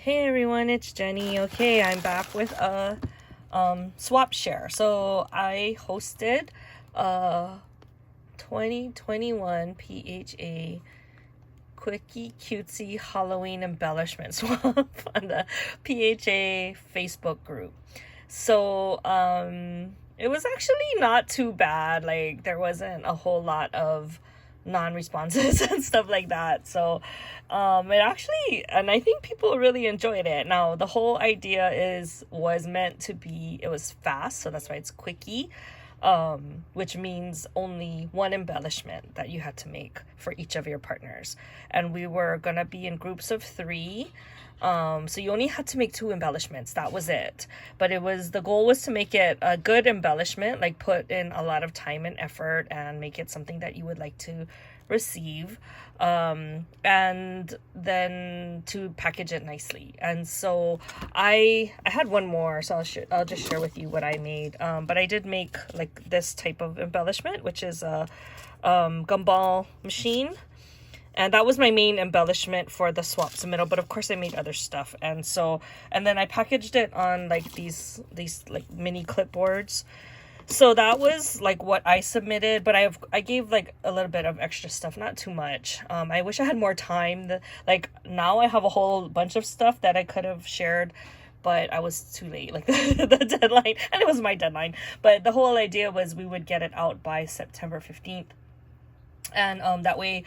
Hey everyone, it's Jenny. Okay, I'm back with a swap share. So I hosted a 2021 PHA Quicky Cutesy Halloween embellishment swap on the PHA Facebook group. So it was actually not too bad. Like there wasn't a whole lot of non-responses and stuff like that. So it actually, and I think people really enjoyed it. Now the whole idea was meant to be, it was fast, so that's why it's Quickie, which means only one embellishment that you had to make for each of your partners. And we were gonna be in groups of 3. So you only had to make 2 embellishments. That was it. But the goal was to make it a good embellishment, like put in a lot of time and effort and make it something that you would like to receive. And then to package it nicely. And so I had one more, so I'll just share with you what I made. But I did make like this type of embellishment, which is a gumball machine. And that was my main embellishment for the swap submittal, but of course I made other stuff. And then I packaged it on like these like mini clipboards. So that was like what I submitted, but I gave like a little bit of extra stuff, not too much. I wish I had more time. Like now I have a whole bunch of stuff that I could have shared, but I was too late, like the deadline, and it was my deadline. But the whole idea was we would get it out by September 15th. And that way,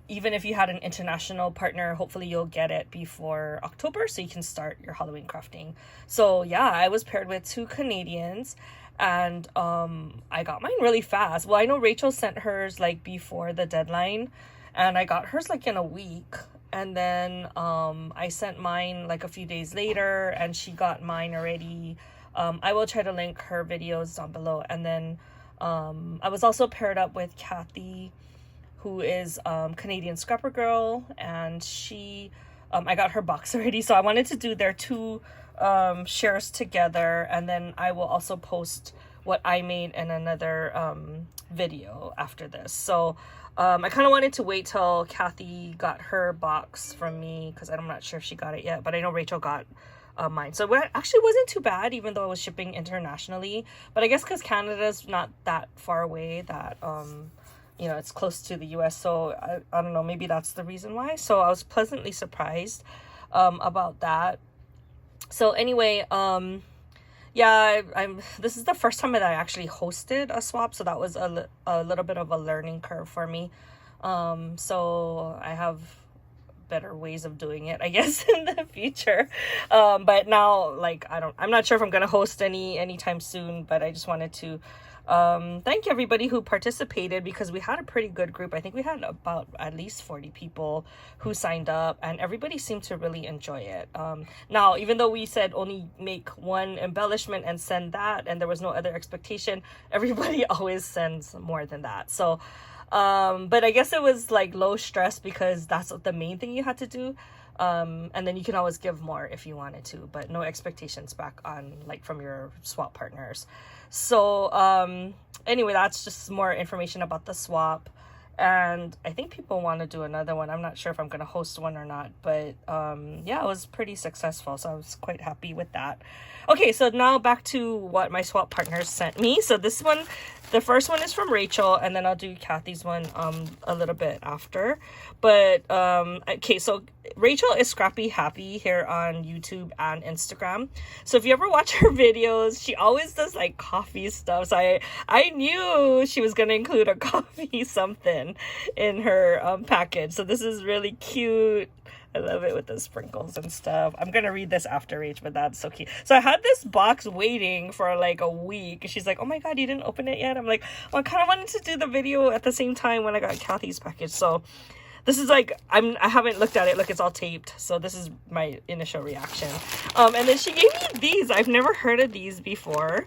even if you had an international partner, hopefully you'll get it before October so you can start your Halloween crafting. So yeah, I was paired with 2 Canadians, and I got mine really fast. Well, I know Rachel sent hers like before the deadline, and I got hers like in a week. And then I sent mine like a few days later, and she got mine already. I will try to link her videos down below. And then I was also paired up with Kathy, who is Canadian Scrapper Girl, and she I got her box already, so I wanted to do their 2 shares together, and then I will also post what I made in another video after this. So I kind of wanted to wait till Kathy got her box from me, because I'm not sure if she got it yet, but I know Rachel got mine. So it actually wasn't too bad, even though I was shipping internationally. But I guess because Canada's not that far away, that you know, it's close to the US, so I don't know, maybe that's the reason why. So I was pleasantly surprised about that. So anyway, yeah, this is the first time that I actually hosted a swap, so that was a little bit of a learning curve for me. So I have better ways of doing it, I guess, in the future. But now, like, I'm not sure if I'm gonna host anytime soon, but I just wanted to thank everybody who participated, because we had a pretty good group. I think we had about at least 40 people who signed up, and everybody seemed to really enjoy it. Now, even though we said only make 1 embellishment and send that, and there was no other expectation, everybody always sends more than that. So but I guess it was like low stress, because that's the main thing you had to do. And then you can always give more if you wanted to, but no expectations back on, like, from your swap partners. So anyway, that's just more information about the swap. And I think people want to do another one. I'm not sure if I'm going to host one or not, but yeah, it was pretty successful, so I was quite happy with that. Okay, so now back to what my swap partners sent me. So this one, the first one is from Rachel, and then I'll do Kathy's one a little bit after. But okay, so Rachel is Scrapeahappy here on YouTube and Instagram. So if you ever watch her videos, she always does like coffee stuff. So I knew she was gonna include a coffee something in her package. So this is really cute. I love it with the sprinkles and stuff. I'm gonna read this after Rach, but that's so cute. So I had this box waiting for like a week. She's like, oh my god, you didn't open it yet? I'm like, well, I kind of wanted to do the video at the same time when I got Kathy's package. So this is like, I haven't looked at it. Look, it's all taped. So this is my initial reaction. And then she gave me these. I've never heard of these before.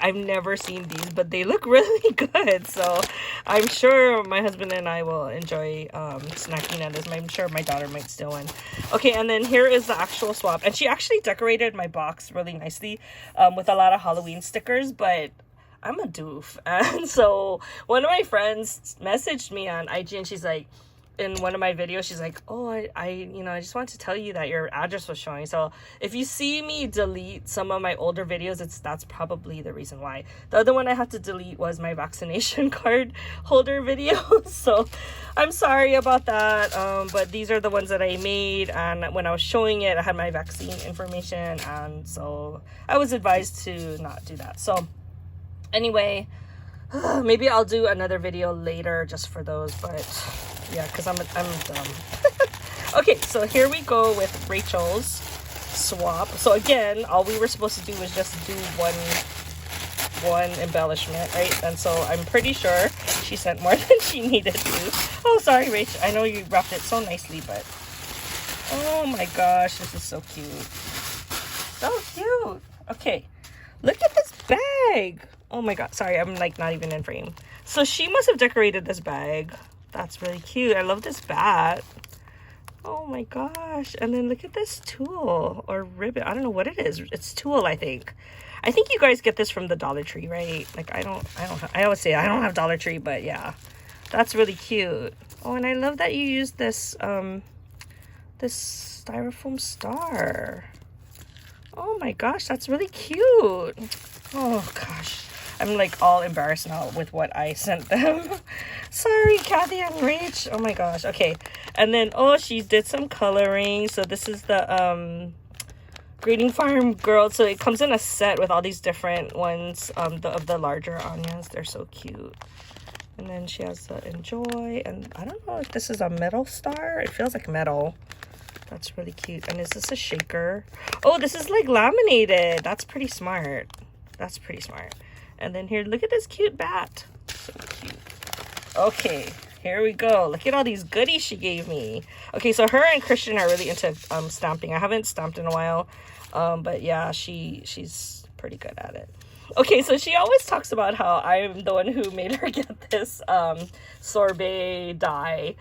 I've never seen these, but they look really good. So I'm sure my husband and I will enjoy snacking on this. I'm sure my daughter might steal one. Okay, and then here is the actual swap. And she actually decorated my box really nicely with a lot of Halloween stickers, but I'm a doof. And so one of my friends messaged me on IG, and she's like, in one of my videos, she's like, oh, I I just wanted to tell you that your address was showing. So if you see me delete some of my older videos, that's probably the reason why. The other one I had to delete was my vaccination card holder video. So I'm sorry about that. But these are the ones that I made, and when I was showing it, I had my vaccine information, and so I was advised to not do that. So anyway, maybe I'll do another video later just for those, but yeah, because I'm dumb. Okay, so here we go with Rachel's swap. So again, all we were supposed to do was just do one embellishment, right? And so I'm pretty sure she sent more than she needed to. Oh, sorry, Rach. I know you wrapped it so nicely, but oh my gosh, this is so cute. So cute. Okay, look at this bag. Oh my god, sorry, I'm like not even in frame. So she must have decorated this bag. That's really cute. I love this bat. Oh my gosh. And then look at this tulle or ribbon. I don't know what it is. It's tulle, I think. I think you guys get this from the Dollar Tree, right? Like I always say I don't have Dollar Tree, but yeah. That's really cute. Oh, and I love that you used this this styrofoam star. Oh my gosh, that's really cute. Oh gosh. I'm like all embarrassed now with what I sent them. Sorry, Kathy and Rach. Oh my gosh. Okay. And then, oh, she did some coloring. So this is the Grading Farm Girl. So it comes in a set with all these different ones of the larger onions. They're so cute. And then she has the Enjoy. And I don't know if this is a metal star. It feels like metal. That's really cute. And is this a shaker? Oh, this is like laminated. That's pretty smart. That's pretty smart. And then here, look at this cute bat. So cute. Okay, here we go. Look at all these goodies she gave me. Okay, so her and Christian are really into stamping. I haven't stamped in a while. But yeah, she's pretty good at it. Okay, so she always talks about how I'm the one who made her get this sorbet die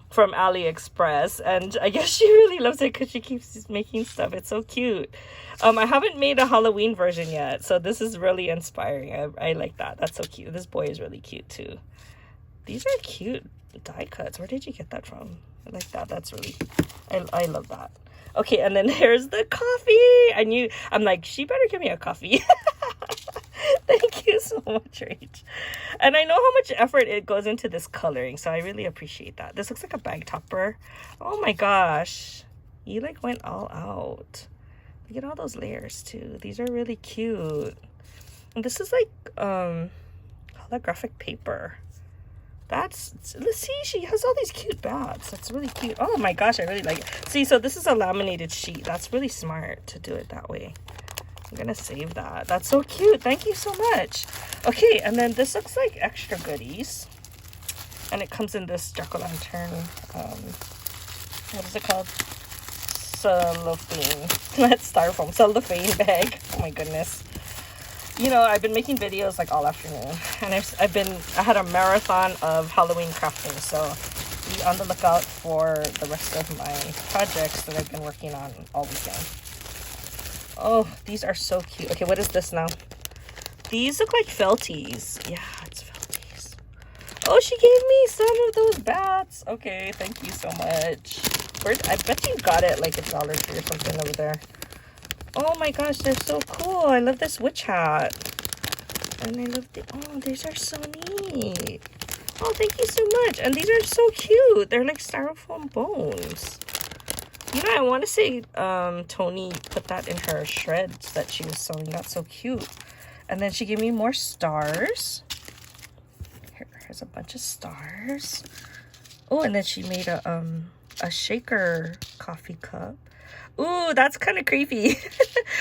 from AliExpress, and I guess she really loves it because she keeps making stuff. It's so cute. I haven't made a Halloween version yet, so this is really inspiring. I like that. That's so cute. This boy is really cute too. These are cute die cuts. Where did you get that from? I like that. That's really, I love that. Okay, and then here's the coffee. I'm like, she better give me a coffee. Thank you so much, Rach. And I know how much effort it goes into this coloring, so I really appreciate that. This looks like a bag topper. Oh my gosh. You like went all out. Look at all those layers too. These are really cute. And this is like holographic paper. Let's see, she has all these cute bats. That's really cute. Oh my gosh, I really like it. See, so this is a laminated sheet. That's really smart to do it that way. I'm gonna save that. That's so cute. Thank you so much. Okay, and then this looks like extra goodies. And it comes in this jack-o'-lantern, what is it called? Cellophane. Not styrofoam, cellophane bag. Oh my goodness. You know, I've been making videos like all afternoon, and I had a marathon of Halloween crafting, so be on the lookout for the rest of my projects that I've been working on all weekend. Oh, these are so cute. Okay, what is this now? These look like felties. Yeah, it's felties. Oh, she gave me some of those bats. Okay, thank you so much. I bet you got it like at Dollar Tree or something over there. Oh my gosh, they're so cool. I love this witch hat. And I love oh, these are so neat. Oh, thank you so much. And these are so cute. They're like styrofoam bones. You know, I want to say Tony put that in her shreds that she was sewing. That's so cute. And then she gave me more stars. Here's a bunch of stars. Oh, and then she made a shaker coffee cup. Ooh, that's kind of creepy.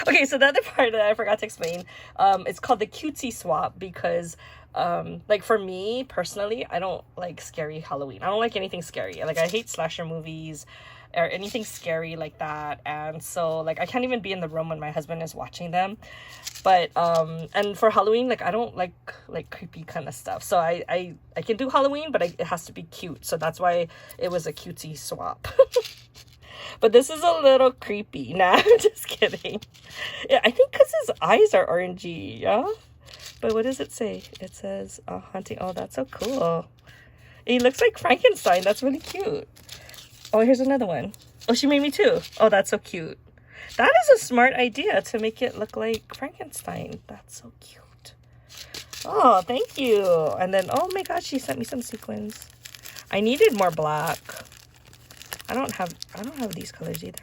Okay, so the other part that I forgot to explain, it's called the Cutesy swap because, like for me personally, I don't like scary Halloween. I don't like anything scary. Like I hate slasher movies or anything scary like that. And so like I can't even be in the room when my husband is watching them. But and for Halloween, like I don't like creepy kind of stuff. So I can do Halloween, but it has to be cute. So that's why it was a Cutesy swap. But this is a little creepy. Nah, I'm just kidding. Yeah, I think because his eyes are orangey, yeah? But what does it say? It says, haunting. Oh, that's so cool. He looks like Frankenstein. That's really cute. Oh, here's another one. Oh, she made me two. Oh, that's so cute. That is a smart idea to make it look like Frankenstein. That's so cute. Oh, thank you. And then, oh my gosh, she sent me some sequins. I needed more black. I don't have these colors either.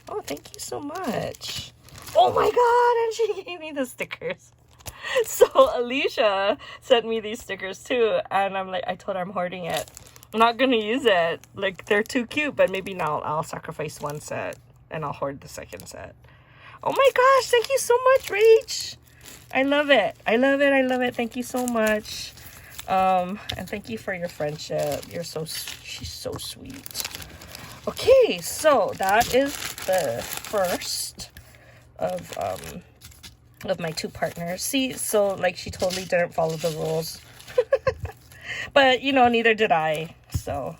Oh, thank you so much. Oh my god, and she gave me the stickers. So Alicia sent me these stickers too, and I'm like, I told her I'm hoarding it. I'm not gonna use it. Like, they're too cute, but maybe now I'll sacrifice one set and I'll hoard the second set. Oh my gosh, thank you so much, Rach. I love it. I love it. I love it. Thank you so much. And thank you for your friendship. She's so sweet. Okay, so that is the first of my two partners. See, so like she totally didn't follow the rules. But you know, neither did I. So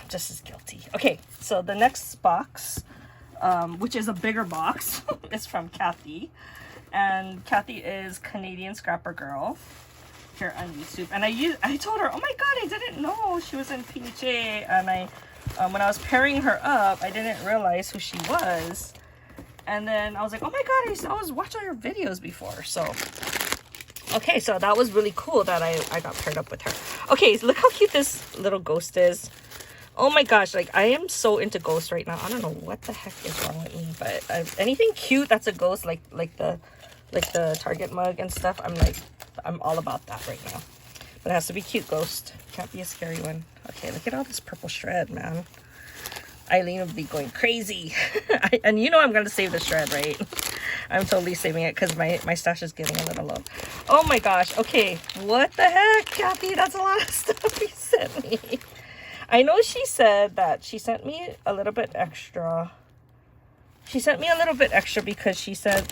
just as guilty. Okay, so the next box, which is a bigger box, is from Kathy. And Kathy is Canadian Scrapper Girl here on YouTube. And I told her, oh my god, I didn't know she was in PHA. And when I was pairing her up, I didn't realize who she was. And then I was like, oh my god, I always watch all your videos before. So, okay, so that was really cool that I got paired up with her. Okay, so look how cute this little ghost is. Oh my gosh, like, I am so into ghosts right now. I don't know what the heck is wrong with me, but anything cute that's a ghost, like the Target mug and stuff, I'm all about that right now. But it has to be cute ghost. Can't be a scary one. Okay, look at all this purple shred, man. Eileen will be going crazy. And you know I'm going to save the shred, right? I'm totally saving it because my stash is getting a little low. Oh my gosh. Okay, what the heck, Kathy? That's a lot of stuff you sent me. I know she said that she sent me a little bit extra. She sent me a little bit extra because she said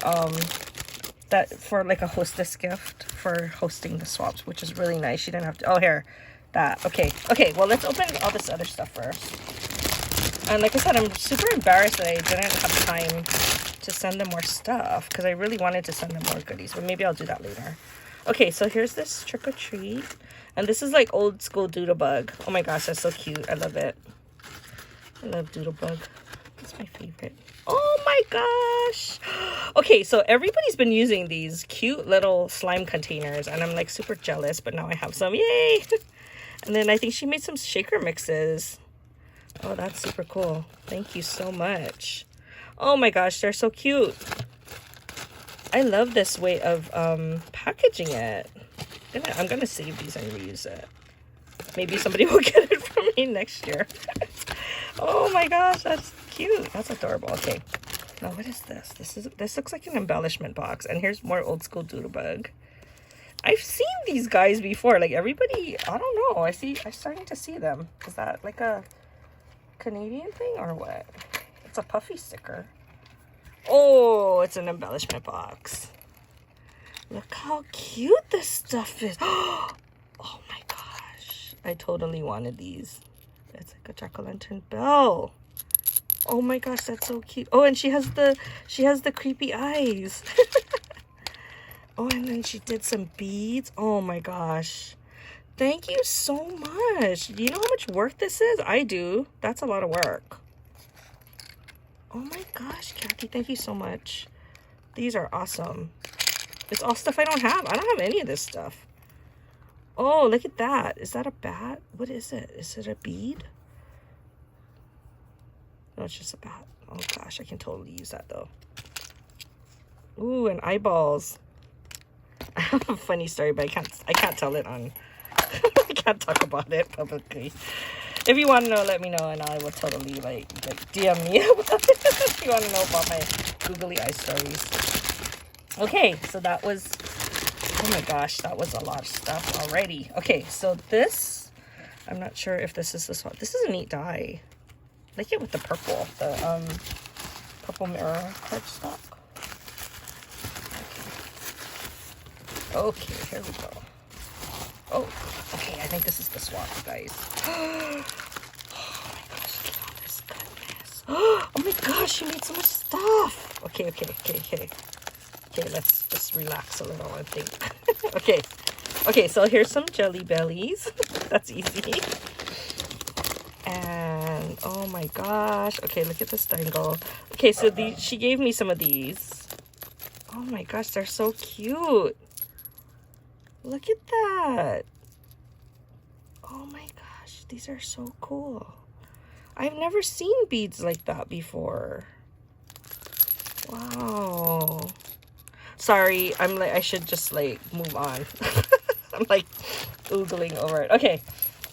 that for like a hostess gift for hosting the swaps, which is really nice. She didn't have to. Oh, here. That. Okay, well, let's open all this other stuff first. And like I said, I'm super embarrassed that I didn't have time to send them more stuff because I really wanted to send them more goodies, but maybe I'll do that later. Okay, so here's this trick or treat, and this is like old school Doodlebug. Oh my gosh, that's so cute. I love it. I love Doodlebug. It's my favorite. Oh my gosh. Okay, so everybody's been using these cute little slime containers, and I'm like super jealous, but now I have some. Yay! And then I think she made some shaker mixes. Oh, that's super cool. Thank you so much. Oh my gosh, they're so cute. I love this way of packaging it. I'm gonna save these and reuse it. Maybe somebody will get it from me next year. Oh my gosh, that's cute. That's adorable. Okay. Now what is this? This looks like an embellishment box. And here's more old school Doodlebug. I've seen these guys before. Like everybody, I don't know. I'm starting to see them. Is that like a Canadian thing or what? It's a puffy sticker. Oh, it's an embellishment box. Look how cute this stuff is. Oh my gosh. I totally wanted these. It's like a jack-o'-lantern bell. Oh my gosh, that's so cute. Oh, and she has the creepy eyes. Oh, and then she did some beads. Oh my gosh. Thank you so much. Do you know how much work this is? I do. That's a lot of work. Oh my gosh, Kathy, thank you so much. These are awesome. It's all stuff I don't have. I don't have any of this stuff. Oh, look at that. Is that a bat? What is it? Is it a bead? No, it's just a bat. Oh gosh, I can totally use that though. Ooh, and eyeballs. I have a funny story, but I can't tell it on I can't talk about it publicly. If you want to know, let me know, and I will totally like DM me about it if you want to know about my googly eye stories. Okay, so that was, oh my gosh, that was a lot of stuff already. Okay, so this, I'm not sure if this is this one. This is a neat die. I like it with the purple, the purple mirror cardstock. Okay, here we go. Oh, okay, I think this is the swap, guys. Oh my gosh, look at all this goodness. Oh my gosh, she made so much stuff. Okay. Okay, let's just relax a little and think. Okay, so here's some Jelly Bellies. That's easy. And oh my gosh. Okay, look at this dangle. Okay, so she gave me some of these. Oh my gosh, they're so cute. Look at that. Oh my gosh, these are so cool. I've never seen beads like that before. Wow. Sorry, I'm like, I should just like move on. I'm like oogling over it. Okay,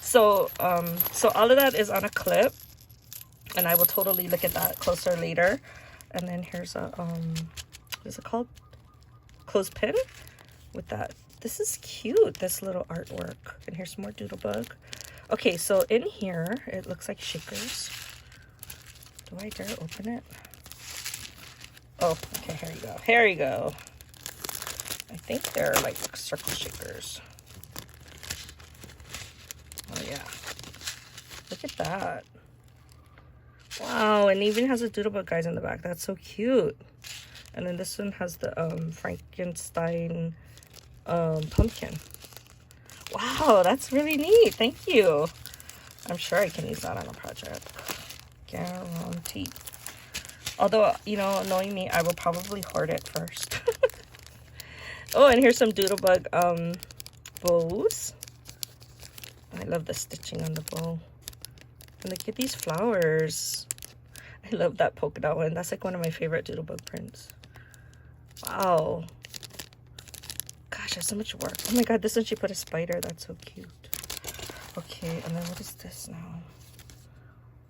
so so all of that is on a clip, and I will totally look at that closer later. And then here's a what is it called? Clothespin with that. This is cute, this little artwork. And here's some more doodlebug. Okay, so in here it looks like shakers. Do I dare open it? Oh, okay, here you go. Here you go. I think they're like circle shakers. Oh yeah. Look at that. Wow, and it even has the doodlebug guys in the back. That's so cute. And then this one has the Frankenstein pumpkin. Wow, that's really neat. Thank you. I'm sure I can use that on a project. Guaranteed. Although, you know, knowing me, I will probably hoard it first. Oh, and here's some doodlebug bows. I love the stitching on the bow. And look at these flowers. I love that polka dot one. That's like one of my favorite doodlebug prints. Wow. Gosh, that's so much work. Oh my god, this one she put a spider. That's so cute. Okay, and then what is this now?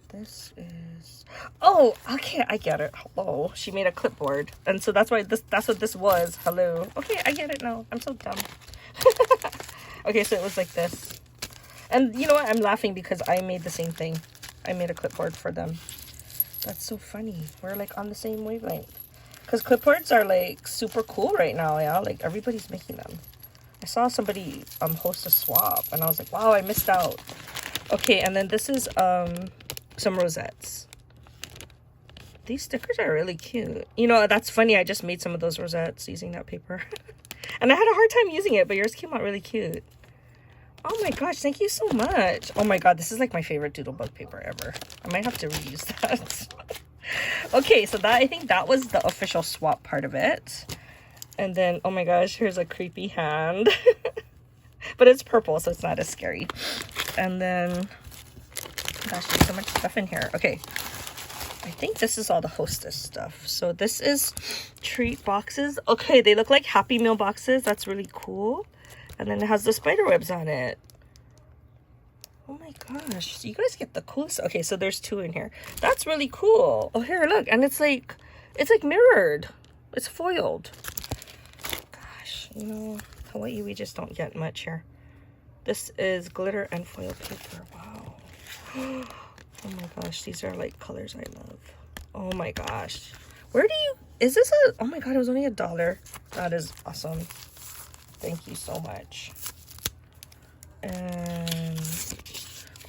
This is... Oh, okay, I get it. Hello. She made a clipboard. And so that's why that's what this was. Hello. Okay, I get it now. I'm so dumb. Okay, so it was like this. And you know what? I'm laughing because I made the same thing. I made a clipboard for them. That's so funny. We're like on the same wavelength. Because clipboards are like super cool right now, yeah? Like everybody's making them. I saw somebody host a swap and I was like, wow, I missed out. Okay, and then this is some rosettes. These stickers are really cute. You know, that's funny. I just made some of those rosettes using that paper. And I had a hard time using it, but yours came out really cute. Oh my gosh, thank you so much. Oh my god, this is like my favorite doodlebug paper ever. I might have to reuse that. Okay, so that, I think that was the official swap part of it. And then, oh my gosh, here's a creepy hand. But it's purple, so it's not as scary. And then, gosh, there's so much stuff in here. Okay, I think this is all the hostess stuff. So this is treat boxes. Okay, they look like Happy Meal boxes. That's really cool. And then it has the spider webs on it. Oh my gosh, you guys get the coolest. Okay, so there's two in here. That's really cool. Oh, here, look. And it's like mirrored. It's foiled. Gosh, you know, Hawaii, we just don't get much here. This is glitter and foil paper. Wow. Oh my gosh, these are like colors I love. Oh my gosh. Where do you, is this a, oh my god, it was only $1. That is awesome. Thank you so much. And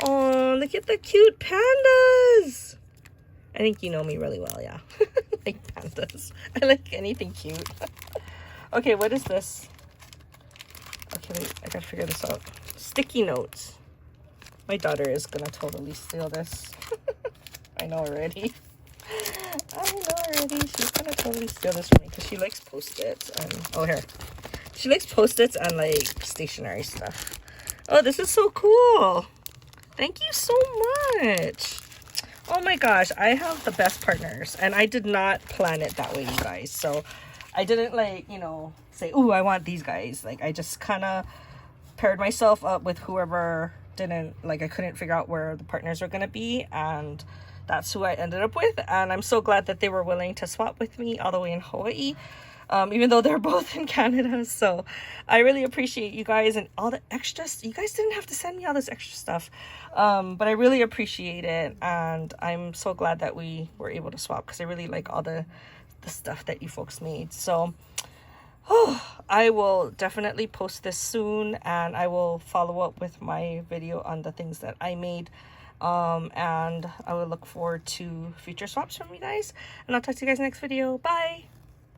oh, look at the cute pandas. I think you know me really well, yeah. I like pandas. I like anything cute. Okay, what is this? Okay, wait, I gotta figure this out. Sticky notes. My daughter is gonna totally steal this. I know already. I know already. She's gonna totally steal this from me because she likes Post-its and, oh, here. She likes Post-its and like stationery stuff. Oh, this is so cool. Thank you so much. Oh my gosh, I have the best partners and I did not plan it that way, you guys. So I didn't like, you know, say, ooh, I want these guys. Like I just kind of paired myself up with whoever didn't, like I couldn't figure out where the partners were going to be, and that's who I ended up with. And I'm so glad that they were willing to swap with me all the way in Hawaii. Even though they're both in Canada. So I really appreciate you guys and all the extras. You guys didn't have to send me all this extra stuff. But I really appreciate it. And I'm so glad that we were able to swap because I really like all the stuff that you folks made. So I will definitely post this soon. And I will follow up with my video on the things that I made. And I will look forward to future swaps from you guys. And I'll talk to you guys next video. Bye!